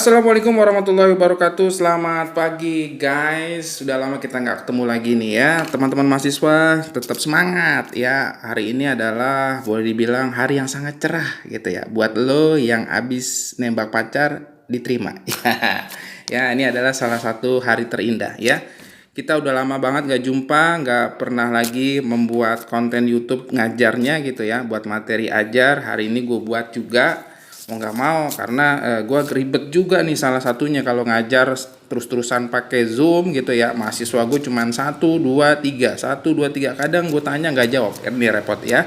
Assalamualaikum warahmatullahi wabarakatuh. Selamat pagi guys. Sudah lama kita nggak ketemu lagi nih ya. Teman-teman mahasiswa tetap semangat ya. Hari ini adalah boleh dibilang hari yang sangat cerah gitu ya. Buat lo yang abis nembak pacar diterima. Ya ini adalah salah satu hari terindah ya. Kita udah lama banget nggak jumpa, nggak pernah lagi membuat konten YouTube ngajarnya gitu ya. Buat materi ajar. Hari ini gue buat juga. Mau nggak mau karena gue ribet juga nih salah satunya kalau ngajar terus-terusan pakai Zoom gitu ya. Mahasiswa gue cuma 1, 2, 3 kadang gue tanya nggak jawab, ini repot ya.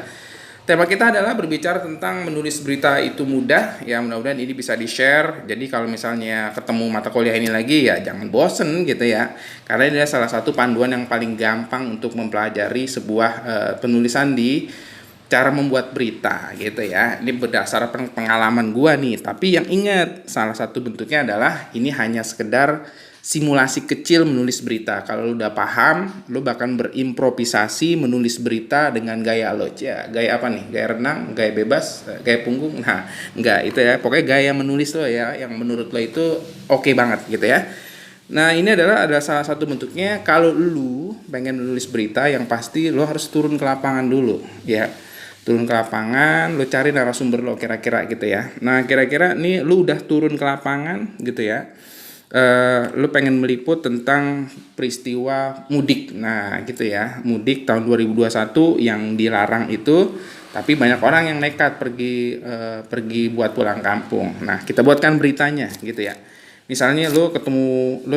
Tema kita adalah berbicara tentang menulis berita itu mudah ya, mudah-mudahan ini bisa di-share. Jadi kalau misalnya ketemu mata kuliah ini lagi ya jangan bosen gitu ya, karena ini adalah salah satu panduan yang paling gampang untuk mempelajari sebuah penulisan di cara membuat berita gitu ya. Ini berdasarkan pengalaman gua nih. Tapi yang ingat, salah satu bentuknya adalah ini hanya sekedar simulasi kecil menulis berita. Kalau lu udah paham, lu bahkan berimprovisasi menulis berita dengan gaya lo. Ya, gaya apa nih? Gaya renang, gaya bebas, gaya punggung. Nah, enggak itu ya. Pokoknya gaya menulis lo ya yang menurut lo itu oke banget gitu ya. Nah, ini adalah salah satu bentuknya. Kalau lu pengen menulis berita, yang pasti lo harus turun ke lapangan dulu ya. Turun ke lapangan, lu cari narasumber lo kira-kira gitu ya. Nah kira-kira nih lu udah turun ke lapangan gitu ya. Lu pengen meliput tentang peristiwa mudik. Nah gitu ya, mudik tahun 2021 yang dilarang itu. Tapi banyak orang yang nekat pergi buat pulang kampung. Nah kita buatkan beritanya gitu ya. Misalnya lu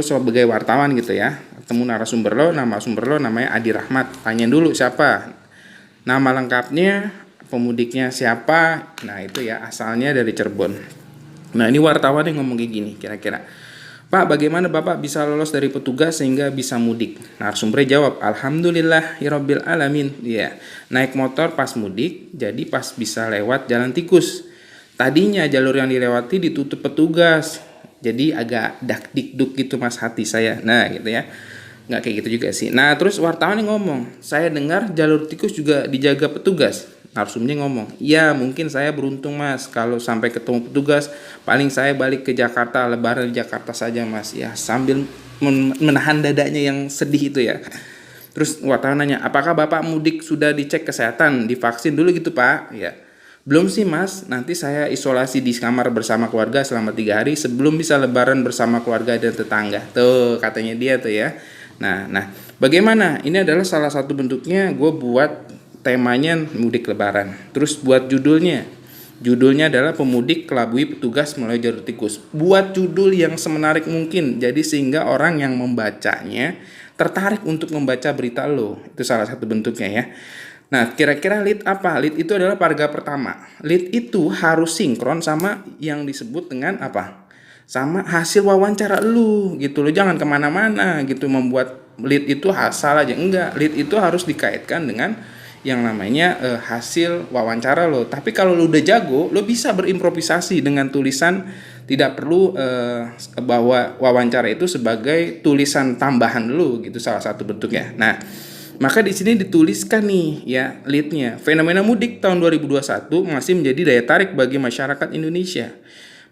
sebagai wartawan gitu ya. Ketemu narasumber lo, nama sumber lo namanya Adi Rahmat. Tanya dulu siapa. Nama lengkapnya, pemudiknya siapa, nah itu ya asalnya dari Cirebon. Nah ini wartawan yang ngomong kayak gini kira-kira. Pak, bagaimana Bapak bisa lolos dari petugas sehingga bisa mudik? Narasumbernya jawab, Alhamdulillahirabbil alamin. Ya, naik motor pas mudik, jadi pas bisa lewat jalan tikus. Tadinya jalur yang dilewati ditutup petugas, jadi agak dak-dikduk gitu mas hati saya. Nah gitu ya. Nggak kayak gitu juga sih. Nah terus wartawan yang ngomong, saya dengar jalur tikus juga dijaga petugas. Narsumnya ngomong, ya mungkin saya beruntung mas, kalau sampai ketemu petugas paling saya balik ke Jakarta, lebaran di Jakarta saja mas. Ya sambil menahan dadanya yang sedih itu ya. Terus wartawan nanya, apakah bapak mudik sudah dicek kesehatan, divaksin dulu gitu pak? Ya belum sih mas, nanti saya isolasi di kamar bersama keluarga selama 3 hari sebelum bisa lebaran bersama keluarga dan tetangga. Tuh katanya dia tuh ya. Nah, bagaimana? Ini adalah salah satu bentuknya gue buat temanya mudik lebaran. Terus buat judulnya adalah pemudik kelabui petugas melalui jalur tikus. Buat judul yang semenarik mungkin, jadi sehingga orang yang membacanya tertarik untuk membaca berita lo. Itu salah satu bentuknya ya. Nah, kira-kira lead apa? Lead itu adalah paragraf pertama. Lead itu harus sinkron sama yang disebut dengan apa? Sama hasil wawancara lu gitu. Lu jangan kemana-mana gitu membuat lead itu asal aja. Enggak, lead itu harus dikaitkan dengan yang namanya hasil wawancara lo. Tapi kalau lu udah jago, lu bisa berimprovisasi dengan tulisan, tidak perlu bahwa wawancara itu sebagai tulisan tambahan lu gitu, salah satu bentuknya. Nah, maka di sini dituliskan nih ya leadnya. Fenomena mudik tahun 2021 masih menjadi daya tarik bagi masyarakat Indonesia.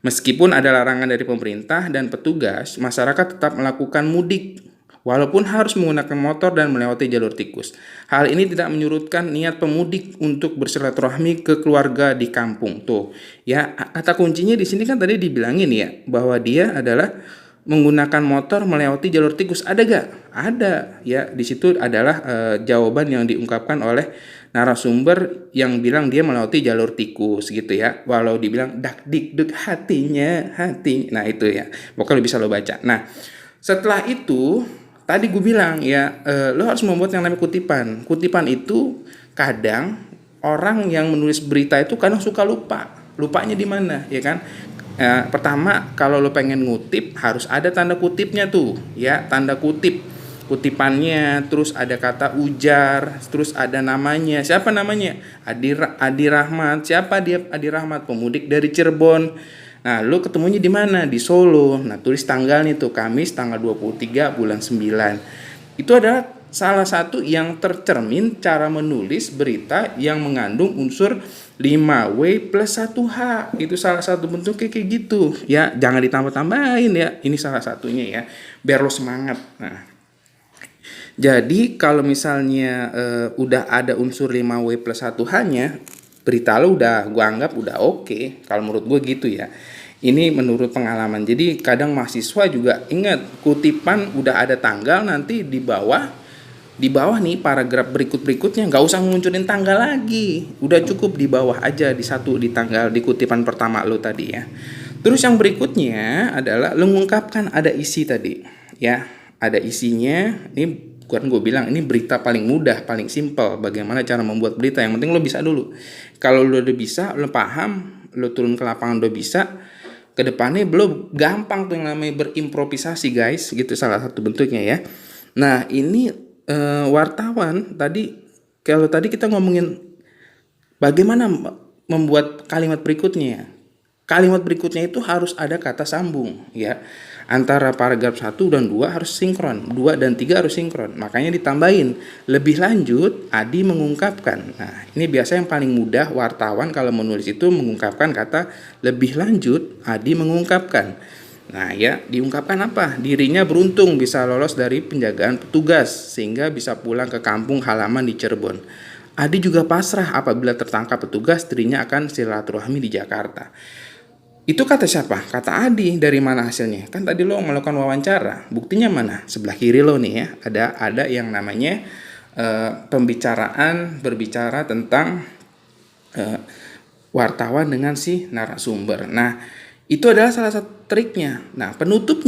Meskipun ada larangan dari pemerintah dan petugas, masyarakat tetap melakukan mudik walaupun harus menggunakan motor dan melewati jalur tikus. Hal ini tidak menyurutkan niat pemudik untuk bersilaturahmi ke keluarga di kampung. Tuh, ya kata kuncinya di sini kan tadi dibilangin ya bahwa dia adalah menggunakan motor melewati jalur tikus. Ada gak? Ada. Ya, di situ adalah jawaban yang diungkapkan oleh narasumber yang bilang dia melewati jalur tikus gitu ya. Walau dibilang dak dikduk hati. Nah, itu ya. Pokoknya bisa lo baca. Nah, setelah itu tadi gue bilang ya, lo harus membuat yang namanya kutipan. Kutipan itu kadang orang yang menulis berita itu kadang suka lupa. Lupanya di mana, ya kan? Pertama, kalau lo pengen ngutip harus ada tanda kutipnya tuh, ya, tanda kutip. Kutipannya, terus ada kata ujar, terus ada namanya. Siapa namanya? Adi Rahmat. Siapa dia? Adi Rahmat, pemudik dari Cirebon. Nah, lu ketemunya di mana? Di Solo. Nah, tulis tanggalnya tuh, Kamis tanggal 23 bulan 9. Itu adalah salah satu yang tercermin cara menulis berita yang mengandung unsur 5W plus 1H. Itu salah satu bentuknya kayak gitu. Ya, jangan ditambah-tambahin ya. Ini salah satunya ya, biar lo semangat. Nah, jadi kalau misalnya udah ada unsur 5W plus 1H-nya, berita lo udah gua anggap udah oke. Kalau menurut gue gitu ya. Ini menurut pengalaman. Jadi kadang mahasiswa juga ingat, kutipan udah ada tanggal, nanti di bawah nih paragraf berikutnya nggak usah munculin tanggal lagi, udah cukup di bawah aja, di tanggal di kutipan pertama lo tadi ya. Terus yang berikutnya adalah lo mengungkapkan ada isi tadi ya, ada isinya. Ini kan gue bilang ini berita paling mudah, paling simple bagaimana cara membuat berita. Yang penting lo bisa dulu. Kalau lo udah bisa, lo paham, lo turun ke lapangan udah bisa, kedepannya belum gampang tuh yang namanya berimprovisasi guys, gitu salah satu bentuknya ya. Nah ini wartawan tadi, kalau tadi kita ngomongin bagaimana membuat kalimat berikutnya. Kalimat berikutnya itu harus ada kata sambung ya. Antara paragraf 1 dan 2 harus sinkron, 2 dan 3 harus sinkron. Makanya ditambahin lebih lanjut Adi mengungkapkan. Nah, ini biasa yang paling mudah wartawan kalau menulis itu mengungkapkan kata lebih lanjut Adi mengungkapkan. Nah ya, diungkapkan apa? Dirinya beruntung bisa lolos dari penjagaan petugas sehingga bisa pulang ke kampung halaman di Cirebon. Adi juga pasrah apabila tertangkap petugas, dirinya akan silaturahmi di Jakarta. Itu kata siapa? Kata Adi. Dari mana hasilnya? Kan tadi lo melakukan wawancara. Buktinya mana? Sebelah kiri lo nih ya. Ada yang namanya berbicara tentang wartawan dengan si narasumber. Nah, itu adalah salah satu triknya. Nah, penutup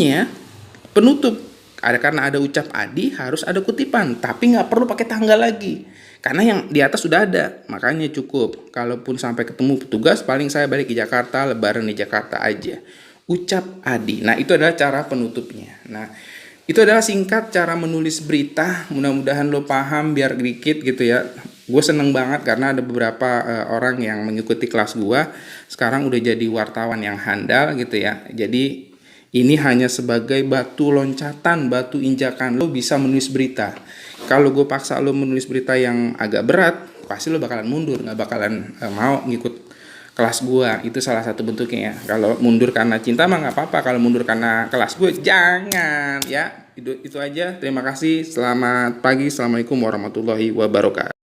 karena ada ucap Adi harus ada kutipan, tapi nggak perlu pakai tanggal lagi. Karena yang di atas sudah ada, makanya cukup. Kalaupun sampai ketemu petugas, paling saya balik ke Jakarta, lebaran di Jakarta aja. Ucap Adi. Nah, itu adalah cara penutupnya. Nah, itu adalah singkat cara menulis berita. Mudah-mudahan lo paham biar dikit gitu ya. Gue seneng banget karena ada beberapa orang yang mengikuti kelas gue sekarang udah jadi wartawan yang handal gitu ya. Jadi ini hanya sebagai batu loncatan, batu injakan lo bisa menulis berita. Kalau gue paksa lo menulis berita yang agak berat, pasti lo bakalan mundur, nggak bakalan mau ngikut kelas gue. Itu salah satu bentuknya ya. Kalau mundur karena cinta mah nggak apa-apa. Kalau mundur karena kelas gue jangan ya. Itu aja. Terima kasih. Selamat pagi. Assalamualaikum warahmatullahi wabarakatuh.